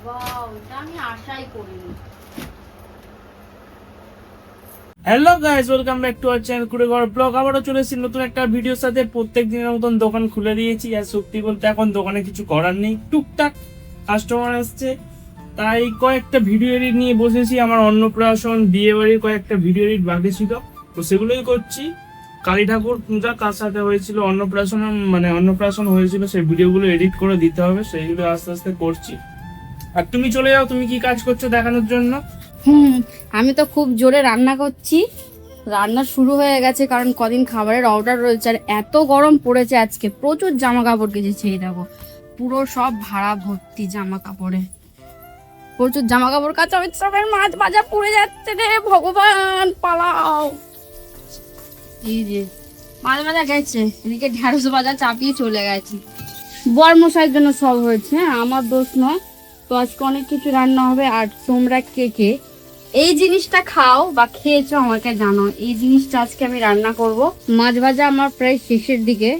Wow, এটা আমি আশাই করিনি। Hello guys, welcome back to our channel Kureghar blog. আবারও চলে এসেছি নতুন একটা ভিডিওর সাথে। প্রত্যেক দিনের মতন দোকান খুলে দিয়েছি, আর সত্যি বলতে এখন দোকানে কিছু করার নেই, টুকটাক কাস্টমার আসছে, তাই কয়েকটা ভিডিও এডিট নিয়ে বসেছি। আমার অন্নপ্রাশন, বিয়ে বাড়ির কয়েকটা ভিডিও এডিট বাকি ছিল, তো সেগুলোই করছি। কালী ঠাকুর পূজা কার সাথে হয়েছিল, অন্নপ্রাশন হয়েছিল, সেই ভিডিওগুলো এডিট করে দিতে হবে, সেইগুলো আস্তে আস্তে করছি। আর তুমি চলে যাও, তুমি কি কাজ করছো দেখানোর জন্য? আমি তো খুব জোরে রান্না করছি। রান্না শুরু হয়ে গেছে, কারণ কদিন খাবারের অর্ডার রয়েছে, আর এত গরম পড়েছে আজকে। প্রচুর জামা কাপড় কেচেছি, এই দেখো পুরো সব ভাড়া ভর্তি জামা কাপড়ে। প্রচুর জামা কাপড় কাচা হচ্ছে, সবাই মাছ ভাজা পুড়ে যাচ্ছে রে ভগবান, পালাও। এই যে মাছ ভাজা গেছে, এদিকে ঢেঁড়স ভাজা চাপিয়ে চলে গেছে। বরমশাইয়ের জন্য সব হয়েছে, হ্যাঁ, আমার দোষ নয়। তো আজকে অনেক কিছু রান্না হবে। আর তোমরা কে কে এই জিনিসটা খাও বা খেয়েছো আমাকে জানো। এই জিনিসটা আজকে আমি রান্না করব। মাছ ভাজা আমার প্রায় শেষের দিকে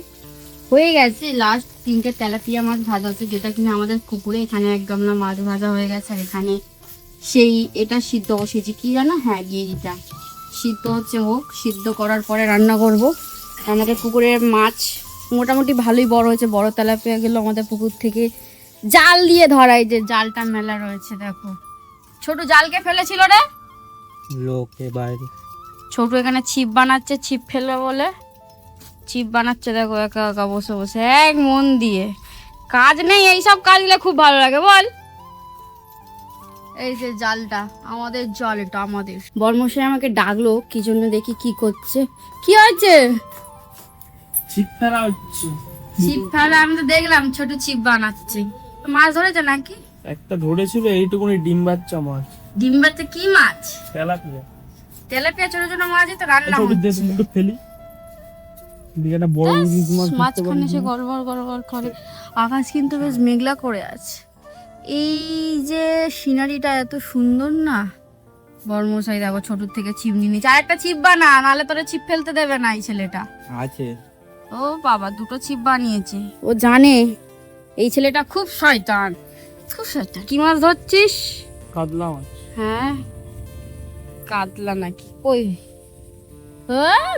হয়ে গেছে, লাস্ট 3টে তেলাপিয়া মাছ ভাজা হচ্ছে, যেটা কিনা আমাদের পুকুরে। এখানে এক গামলা মাছ ভাজা হয়ে গেছে, আর এখানে সেই এটা সিদ্ধ বসিয়েছি, কি জানো, হ্যাঁ গিয়েটা সিদ্ধ হচ্ছে, হোক। সিদ্ধ করার পরে রান্না করব। আমাদের পুকুরের মাছ মোটামুটি ভালোই বড় হয়েছে। বড় তেলাপিয়া গেল আমাদের পুকুর থেকে জাল দিয়ে ধরাই, যে জালটা মেলা রয়েছে দেখো। ছোট জালকে ফেলেছিল রে লোকে বাইরে। ছোট এখানে ছিপ বানাচ্ছে, ছিপ ফেলবে বলে ছিপ বানাচ্ছে, দেখো একা একা বসে বসে এক মন দিয়ে। কাজ নেই, এইসব কাজগুলো খুব ভালো লাগে বল। এই যে জালটা আমাদের, জল এটা আমাদের। বর্মশাই আমাকে ডাকলো কি জন্য, দেখি কি করছে। কি হয়েছে? ছিপ ফেলা হচ্ছে। ছিপ ফেলা? আমি তো দেখলাম ছোট ছিপ বানাচ্ছে। মাছ ধরেছে নাকি? একটা ধরেছিল, এইটুকুনি ডিম বাচ্চা মাছ। ডিম বাচ্চা কি মাছ? তেলাপিয়া। তেলাপিয়া ছোট ছোট মাছই তো রান্না হচ্ছে। একটু ফেলি, দিকে একটা বড় ইলিশ মাছ ধরতে মাঝখানে পারি সে না। গড়বড় গড়বড় করে। আকাশ কিন্তু বেশ মেঘলা করে আছে। এই যে সিনারিটা এত সুন্দর না। বর্মশাই দেখো ছোট থেকে ছিপ নিয়ে নিচ্ছে। আর একটা ছিপ বানা, নাহলে তোরে ছিপ ফেলতে দেবে না এই ছেলেটা। আছে। ও বাবা, দুটো ছিপ বানিয়েছে। ও জানে এই ছেলেটা খুব শয়তান, খুব শয়তান। কি মাছ ধরছিস? কাতলা মাছ। হ্যাঁ, কাতলা নাকি? ওই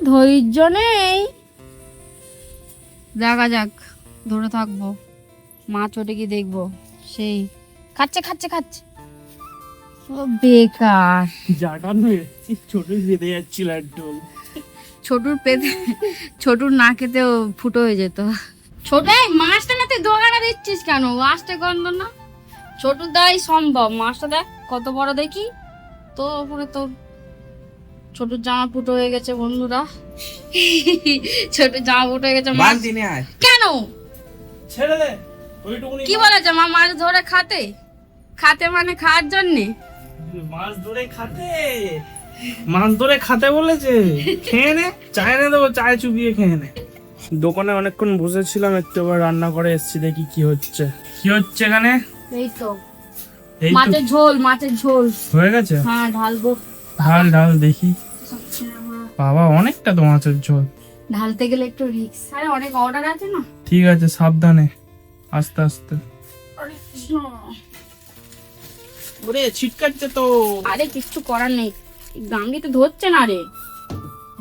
ধৈর্য নেই, দেখা যাক, ধরে থাকবো। মাছ ওঠে কি দেখবো। সেই খাচ্ছে খাচ্ছে খাচ্ছে। ও বেকার। জাটা নয়, ছোট বেঁধে যাচ্ছিল একটু। ছোটুর পেতে, ছোটুর না খেতেও ফুটো হয়ে যেত। ছোট এই মাছটা না তুই দোকানে দিচ্ছিস কেন? মাছটা গন্ধ না, ছোটুর দ্বারাই সম্ভব। মাছটা দেখ কত বড় দেখি। তো ওপরে তো ছোটুর জামা ফুটো হয়ে গেছে বন্ধুরা। ছোটুর জামা ফুটো হয়ে গেছে। মাছ কেন? ছেড়ে দে ওইটুকুনি। কি বলেছে মা? মাছ ধরে খাতে? খাতে মানে খাওয়ার জন্যে? মাছ ধরে খাতে, মাছ ধরে খাতে বলেছে। খেয়ে নে, চায় না দেবো, চায় চুবিয়ে খেয়ে নে। দোকানে অনেকক্ষণ বসেছিলাম, একটু আবার রান্না করে এসেছি, দেখি কি হচ্ছে। কি হচ্ছে এখানে? এই তো এই তো মাছের ঝোল, মাছের ঝোল হয়ে গেছে। হ্যাঁ ঢালবো। ঢাল ঢাল দেখি। বাবা, অনেকটা তো মাছের ঝোল। ঢালতে গেলে একটু রিস্ক। আরে অনেক অর্ডার আছে না। ঠিক আছে, সাবধানে, আস্তে আস্তে। ওরে ছিটকাচ্ছে তো। আরে কিচ্ছু করার নেই, গামলি তো ধরছে না রে।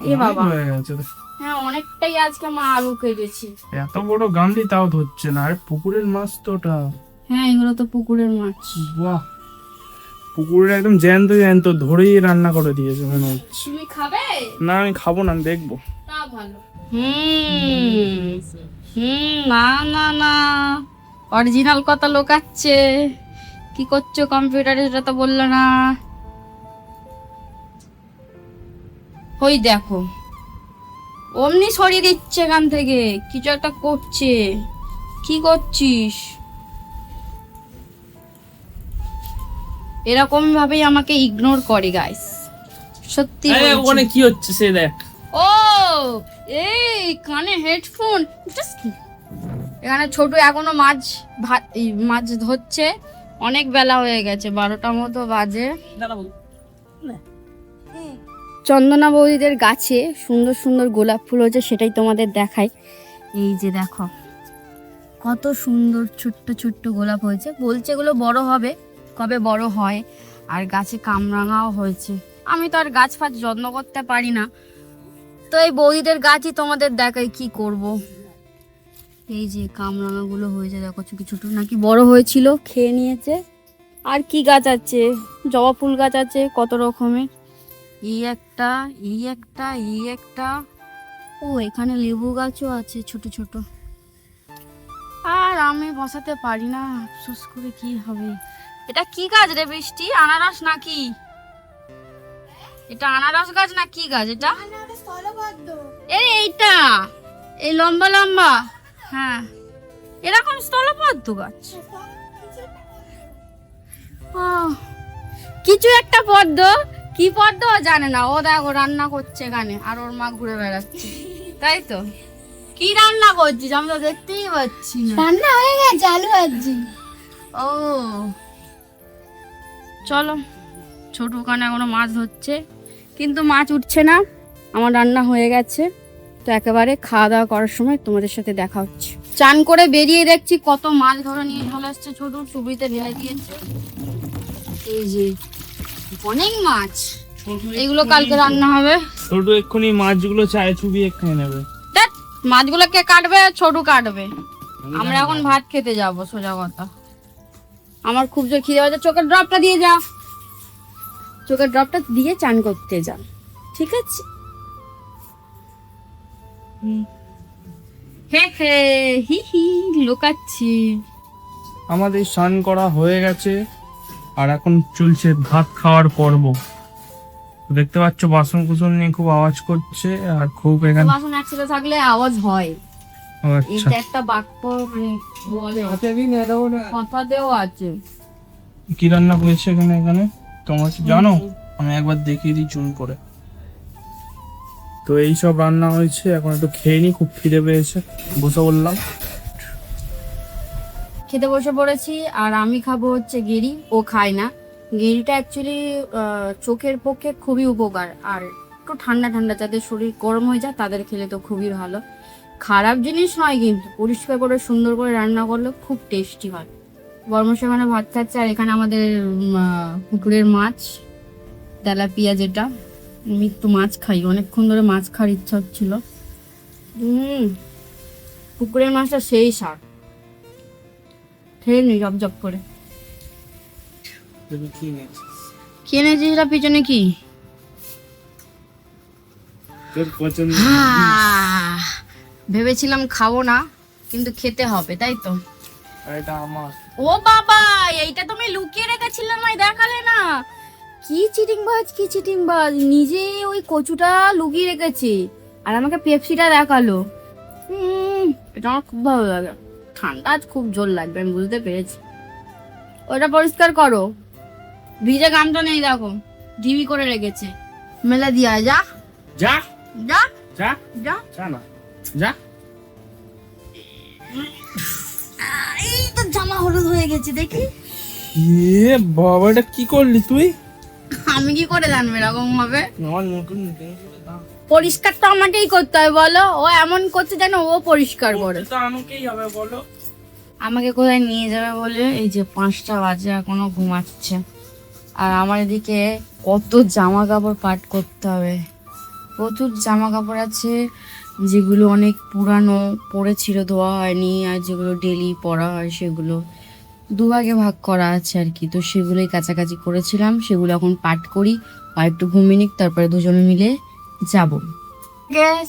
এ বাবা, হয়ে গেছে। হ্যাঁ অনেকটাই আজকে মা আলু কেটেছি। এত বড় গামলি তাও ধরছে না। আর পুকুরের মাছ তো ওটা। হ্যাঁ এগুলো তো পুকুরের মাছ। বাহ, পুকুরের একদম জ্যান্ত জ্যান্ত ধরেই রান্না করে দিয়েছে মনে হচ্ছে। তুমি খাবে? না, আমি খাবো না, আমি দেখবো। তা ভালো। না না না, অরিজিনাল কথা লোকাচ্ছে। কি করছো কম্পিউটারে সেটা তো বললো না। ওই দেখো অমনি সরিয়ে দিচ্ছে এখান থেকে, কিছু একটা করছে। কি করছিস? এরকম ভাবেই আমাকে ইগনোর করে গাইস, সত্যি বলছি। ওখানে কি হচ্ছে সে দেখ। ও এই কানে হেডফোন। এখানে ছোট এখনো মাছ ধরছে। অনেক বেলা হয়ে গেছে, 12টা মতো বাজে। চন্দনা বৌদিদের গাছে সুন্দর সুন্দর গোলাপ ফুল হয়েছে, সেটাই তোমাদের দেখাই। এই যে দেখো কত সুন্দর ছোট্ট ছোট্ট গোলাপ হয়েছে। বলছে এগুলো বড় হবে, কবে বড় হয়। আর গাছে কামরাঙাও হয়েছে। আমি তো আর গাছ ফাছ যত্ন করতে পারি না, তো এই বৌদিদের গাছই তোমাদের দেখাই, কি করব। এই যে কামরাঙা গুলো হয়েছে দেখো, ছোট ছোট, নাকি বড় হয়েছিল খেয়ে নিয়েছে। আর কি গাছ আছে, জবা ফুল গাছ আছে কত রকমের, এই একটা, এই একটা, এই একটা। ও এখানে লেবু গাছও আছে ছোট ছোট। আর আমি বসাতে পারি না, আফসোস করে কি হবে। এটা কি গাছ রে বৃষ্টি, আনারস নাকি? এটা আনারস গাছ না কি গাছ এটা? এইটা, এই লম্বা লম্বা, হ্যাঁ এরকম স্থলপদ্ম গাছ। কিছু একটা পদ্ম, কি পদ্ম জানে না। ও দেখো রান্না করছে এখানে, আর ওর মা ঘুরে বেড়াচ্ছে, তাই তো। কি রান্না করছিস? আমি তো দেখতেই পাচ্ছি না। রান্না হয়ে গেছে, আলু ভাজি। ও চলো, ছোট কানে এখনো মাছ ধরছে, কিন্তু মাছ উঠছে না। আমার রান্না হয়ে গেছে, তো একেবারে খাওয়া দাওয়া করার সময় তোমাদের সাথে দেখা হচ্ছে। চান করে বেরিয়ে দেখছি কত মাছ ধরে নিয়ে চলে আসছে, ছোট চুবড়িতে ঢেলে দিয়েছে। এই যে অনেক মাছ, এগুলো কালকে রান্না হবে। ছোট এক্ষুনি মাছগুলো চায়ে চুবিয়ে খেয়ে নেবে। দেখ, মাছগুলো কে কাটবে? ছোট কাটবে। আমরা এখন ভাত খেতে যাব, সোজা কথা। আমার খুব জোর খিদে পাচ্ছে, চোখের ড্রপটা দিয়ে যা, চোখের ড্রপটা দিয়ে চান করতে যা, ঠিক আছে? হে হে হি হি লুকাচ্ছি। আমাদের স্নান করা হয়ে গেছে, আর এখন চলছে ভাত খাওয়ার পর্ব। দেখতে পাচ্ছ বাসন কুসন নিয়ে খুব আওয়াজ করছে, আর খুব এখানে বাসন একসাথে থাকলে আওয়াজ হয়। আচ্ছা, এটা একটা বাক্য মানে বলে, কথাতেও আছে। কি রান্না করেছে এখানে? এখানে তোমরা কি জানো? আমি একবার দেখিয়ে দিই চুন করে। তো এই সব রান্না হয়েছে, এখন একটু খেয়ে নি, খুব খিদে পেয়েছে, বসে বললাম। খেতে বসে পড়েছি, আর আমি খাবো হচ্ছে গেরি। ও খায় না। গেরিটা অ্যাকচুয়ালি চোখের পক্ষে খুবই উপকার, আর একটু ঠান্ডা ঠান্ডা, যাদের শরীর গরম হয়ে যায় তাদের খেলে তো খুবই ভালো। খারাপ জিনিস নয়, কিন্তু পরিষ্কার করে সুন্দর করে রান্না করলে খুব টেস্টি হয়। বর্মশ এখানে ভাত খাচ্ছে, আর এখানে আমাদের পুকুরের মাছ, তেলাপিয়া, যেটা আমি একটু মাছ খাই, অনেকক্ষণ ধরে মাছ খাওয়ার ইচ্ছা হচ্ছিল। পুকুরের মাছটা সেই স্বাদ, খেয়ে নি জব করে। কি এনেছিস এটা পিছনে? কি ভেবেছিলাম খাবো না, কিন্তু খেতে হবে, তাই তো। এটা আমার। ও বাবা, এইটা তুমি লুকিয়ে রেখেছিলে, আমায় দেখালে না। কি চিটিংবাজ, কি চিটিংবাজ, নিজে ওই কচুটা লুকিয়ে রেখেছে, আর আমাকে পেপসিটা দেখালো। এটা আমার খুব ভালো লাগে। ঠান্ডা আজ খুব জোর লাগবে, আমি বুঝতে পেরেছি। ওটা পরিষ্কার করো, ভিজে গামটা নেই, দেখো ঢিবি করে রেখেছে, মেলে দিয়া। যা যা যা যা যা। যা না, যা। এই তো জামা হলুদ হয়ে গেছে, দেখি। এ বাবা, এটা কি করলি তুই? আমি কি করে জানবো এরকম হবে? আমার নতুন পরিষ্কার তো আমাকেই করতে হয়, বলো। ও এমন করছে যেন ও পরিষ্কার করে। তো আমাকেই হবে, বলো। আমাকে কোথায় নিয়ে যাবে বলে, এই যে 5টা বাজে, এখনো ঘুমাচ্ছে। আর আমার এদিকে কত জামা কাপড় পাট করতে হবে। প্রচুর জামা কাপড় আছে, যেগুলো অনেক পুরানো, পরেছিল, ধোয়া হয়নি, আর যেগুলো ডেলি পরা হয় সেগুলো দুভাগে ভাগ করা আছে আর কি। তো সেগুলোই কাছাকাছি করেছিলাম, সেগুলো এখন পাট করি, আর একটু ঘুমিয়ে নিক, তারপরে দুজনে মিলে যাব।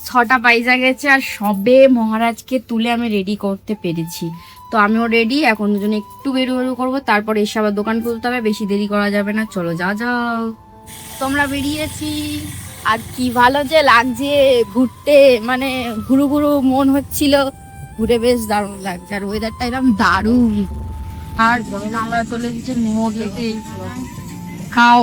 6টা বাইজা গেছে, আর সবে মহারাজকে তুলে আমি রেডি করতে পেরেছি। তো আমিও রেডি, এখন দুজনে একটু বেরু বেরু করবো, তারপরে এসে আবার দোকান খুলতে হবে, বেশি দেরি করা যাবে না। চলো যা যাও, তোমরা বেরিয়েছি। আর কি ভালো যে লাগছে ঘুরতে, মানে ঘুরু ঘুরু মন হচ্ছিল, ঘুরে বেশ দারুণ লাগছে, আর ওয়েদারটা একদম দারুণ। আর আমরা চলে এসেছি মোমো খেতে, খাও।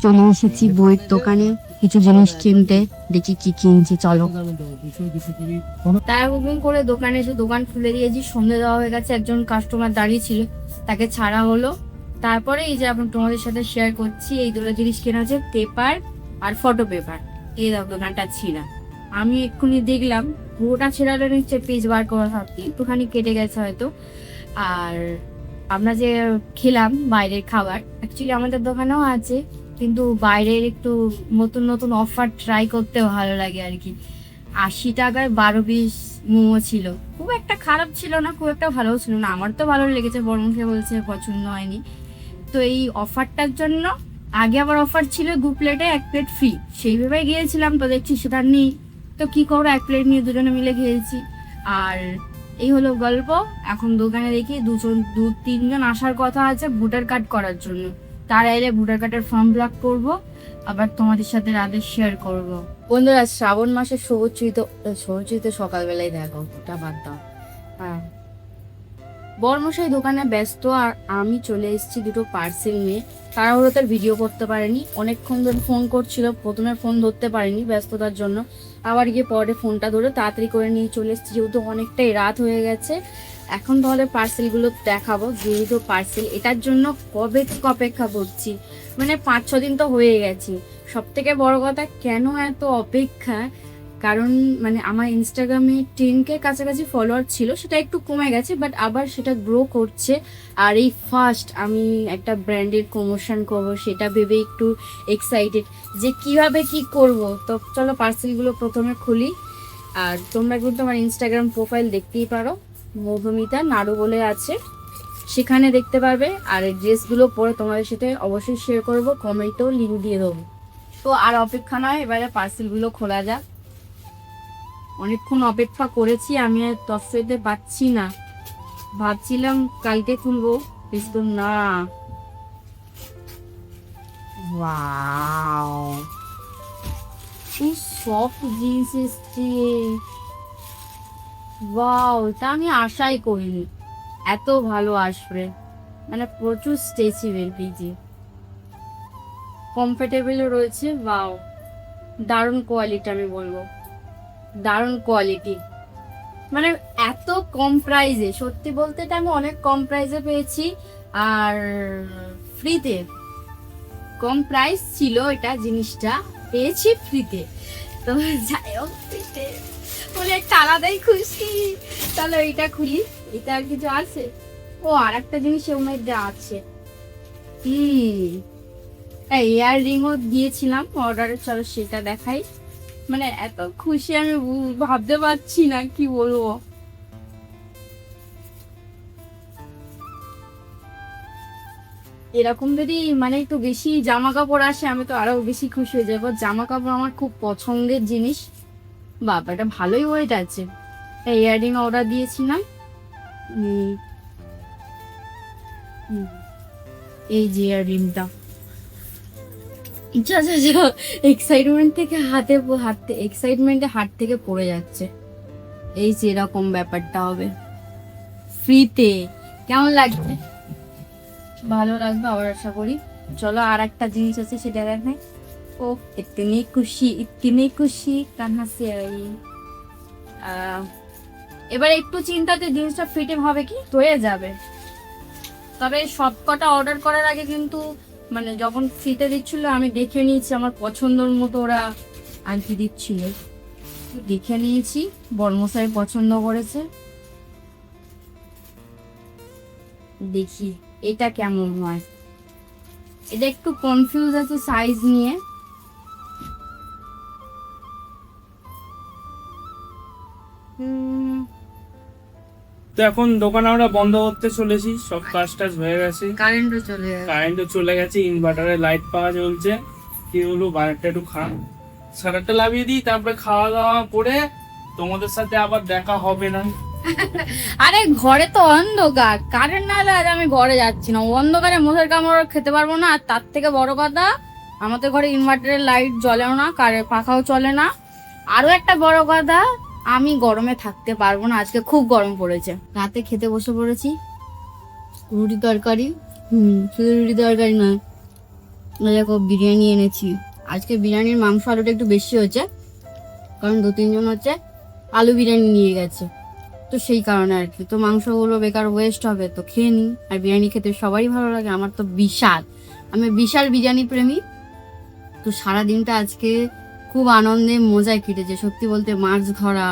চলে এসেছি বইয়ের দোকানে কিছু জিনিস কিনতে, দেখি কি কিনছি, চলো। তারা বুকিং করে দোকানে এসে দোকান খুলে দিয়েছি, সন্ধে দেওয়া হয়ে গেছে। একজন কাস্টমার দাঁড়িয়ে ছিল, তাকে ছাড়া হলো। তারপরে এই যে এখন তোমাদের সাথে শেয়ার করছি, এই দুটো জিনিস কেনা হচ্ছে, পেপার আর ফটো পেপার। এই দেখো দোকানটা ছিল, আমি এক্ষুনি দেখলাম পুরোটা ছেড়ালে নিশ্চয়ই পিস বার করা থাকতে একটুখানি কেটে গেছে হয়তো। আর আমরা যে খেলাম বাইরের খাবার, অ্যাকচুয়ালি আমাদের দোকানেও আছে, কিন্তু বাইরের একটু নতুন নতুন অফার ট্রাই করতে ভালো লাগে আর কি। 80 টাকায় 12 পিস মোমো ছিল, খুব একটা খারাপ ছিল না, খুব একটা ভালো ছিল না, আমার তো ভালো লেগেছে, বর্মকে বলছে পছন্দ হয়নি। তো এই অফারটার জন্য আগে আবার অফার ছিল 2 প্লেটে 1 প্লেট ফ্রি, সেইভাবে গিয়েছিলাম, তো দেখছি সেটা নেই। তো কি করবো, 1 প্লেট নিয়ে দুজনে মিলে খেয়েছি। আর এই হলো গল্প। এখন দোকানে দেখি 2-3 জন আসার কথা আছে ভোটার কার্ড করার জন্য। তারা এলে ভোটার কার্ডের ফর্ম ফিল আপ করবো, আবার তোমাদের সাথে রাতে শেয়ার করব। বন্ধুরা, শ্রাবণ মাসে সৌচিত সকালবেলায় দেখো, ওটা বাদ দাও। হ্যাঁ, বর্মশাই দোকানে ব্যস্ত, আর আমি চলে এসেছি দুটো পার্সেল নিয়ে। তাড়াহুড়ো তার ভিডিও করতে পারেনি, অনেকক্ষণ ধরে ফোন করছিল, প্রথমে ফোন ধরতে পারেনি ব্যস্ততার জন্য, আবার গিয়ে পরে ফোনটা ধরে তাড়াতাড়ি করে নিয়ে চলে এসেছি, যেহেতু অনেকটাই রাত হয়ে গেছে। এখন তাহলে পার্সেলগুলো দেখাবো, দুটো পার্সেল। এটার জন্য কবে থেকে অপেক্ষা করছি, মানে 5-6 দিন তো হয়ে গেছে। সব থেকে বড় কথা, কেন এত অপেক্ষা, কারণ মানে আমার ইনস্টাগ্রামে 10K কাছাকাছি ফলোয়ার ছিল, সেটা একটু কমে গেছে, বাট আবার সেটা গ্রো করছে। আর এই ফার্স্ট আমি একটা ব্র্যান্ডের প্রমোশন করবো, সেটা ভেবে একটু এক্সাইটেড যে কিভাবে কি করব। তো চলো পার্সেলগুলো প্রথমে খুলি। আর তোমরা কিন্তু আমার ইনস্টাগ্রাম প্রোফাইল দেখতেই পারো, মধুমিতা নাড়ু বলে আছে, সেখানে দেখতে পারবে। আর এই ড্রেসগুলো পরে তোমাদের সাথে অবশ্যই শেয়ার করবো, কমেন্টেও লিঙ্ক দিয়ে দেবো। তো আর অপেক্ষা নয়, এবারে পার্সেলগুলো খোলা যাক। অনেকক্ষণ অপেক্ষা করেছি, আমি আর তফসইতে পাচ্ছি না, ভাবছিলাম কালকে খুলবো, কিন্তু না। ওয়াও, কি সফট জিন্স এসছে, ওয়াও, তা আমি আশাই করিনি এত ভালো আসবে, মানে প্রচুর স্ট্রেচেবল, পিজি কমফোর্টেবলও রয়েছে। ওয়াও, দারুণ কোয়ালিটি, আমি বলবো দারুণ কোয়ালিটি, মানে এত কম প্রাইসে, সত্যি বলতে এটা আমি অনেক কম প্রাইসে পেয়েছি। আর ফ্রিতে, কম প্রাইস ছিল এটা, জিনিসটা পেয়েছি ফ্রিতে। তো যাই হোক, ফ্রিতে বলে একটা আলাদাই খুশি। তাহলে এইটা খুলি, এটা আর কিছু আছে? ও, আর একটা জিনিস এর মধ্যে আছে, ইয়ার রিংও দিয়েছিলাম অর্ডারে, চলো সেটা দেখাই। মানে এত খুশি আমি ভাবতে পারছি না, কি বলবো। এরকম যদি মানে একটু বেশি জামা কাপড় আসে, আমি তো আরো বেশি খুশি হয়ে যাবো। জামা কাপড় আমার খুব পছন্দের জিনিস। বাবা, এটা ভালোই ওয়েট আছে। ইয়াররিং অর্ডার দিয়েছিলাম, এই যে ইয়াররিংটা, এক্সাইটমেন্ট থেকে এক্সাইটমেন্টে হাত থেকে পড়ে যাচ্ছে। এই যে এরকম ব্যাপারটা হবে ফ্রিতে, কেমন লাগছে? ভালো লাগবে আবার আশা করি। চলো, আর একটা জিনিস আছে সেটা দেখাই। ও, ইতনি খুশি কান্না সে আই। এবার একটু চিন্তাতে জিনিসটা ফিটে হবে কি হয়ে যাবে। তবে সব কটা অর্ডার করার আগে কিন্তু মানে যখন ফ্রিতে দিচ্ছিল আমি দেখে নিয়েছি, আমার পছন্দের মতো ওরা আর কি দিচ্ছিল, দেখে নিয়েছি, বর্মশাই পছন্দ করেছে। দেখি এটা কেমন হয়। এটা একটু কনফিউজ আছে সাইজ নিয়ে। তো এখন দোকান আমরা বন্ধ করতে চলেছি, সব কাজ টাজ হয়ে গেছে, কারেন্টও চলে গেছে, ইনভার্টারে লাইট পাওয়া চলছে। কি হলো, বাইরেটা একটু সারাটা লাভিয়ে দিই, তারপরে খাওয়া দাওয়া করে তোমাদের সাথে আবার দেখা হবে না। আরে ঘরে তো অন্ধকার, কারেন্ট না হলে আজ আমি ঘরে যাচ্ছি না, অন্ধকারে মশার কামড় খেতে পারবো না। আর তার থেকে বড় কথা, আমাদের ঘরে ইনভার্টারের লাইট জ্বলেও না, পাখাও চলে না। আরো একটা বড় কথা, আমি গরমে থাকতে পারবো না, আজকে খুব গরম পড়েছে। রাতে খেতে বসে পড়েছি রুটি তরকারি, শুধু রুটি তরকারি নয়, দেখো বিরিয়ানি এনেছি। আজকে বিরিয়ানির মাংস আলুটা একটু বেশি হয়েছে, কারণ 2-3 জন হচ্ছে আলু বিরিয়ানি নিয়ে গেছে, তো সেই কারণে আর কি। তো মাংসগুলো বেকার ওয়েস্ট হবে, তো খেয়ে নিই। আর বিরিয়ানি খেতে সবারই ভালো লাগে, আমার তো আমি বিশাল বিরিয়ানি প্রেমী। তো সারাদিনটা আজকে খুব আনন্দে মজায় কেটেছে, সত্যি বলতে। মাছ ধরা,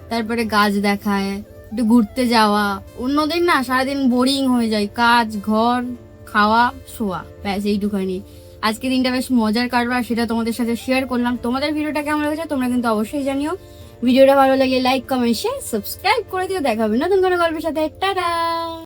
তারপরে গাছ দেখায়, একটু ঘুরতে যাওয়া। অন্যদিন না সারাদিন বোরিং হয়ে যায়, কাজ, ঘর, খাওয়া, শোয়া, ব্যাস এইটুখানি। আজকে দিনটা বেশ মজার কারবার, সেটা তোমাদের সাথে শেয়ার করলাম। তোমাদের ভিডিওটা কেমন লেগেছে তোমরা কিন্তু অবশ্যই জানিও। ভিডিওটা ভালো লাগে লাইক, কমেন্ট, শেয়ার, সাবস্ক্রাইব করে দিও। দেখা হবে নতুন কোনো গল্পের সাথে। টাটা।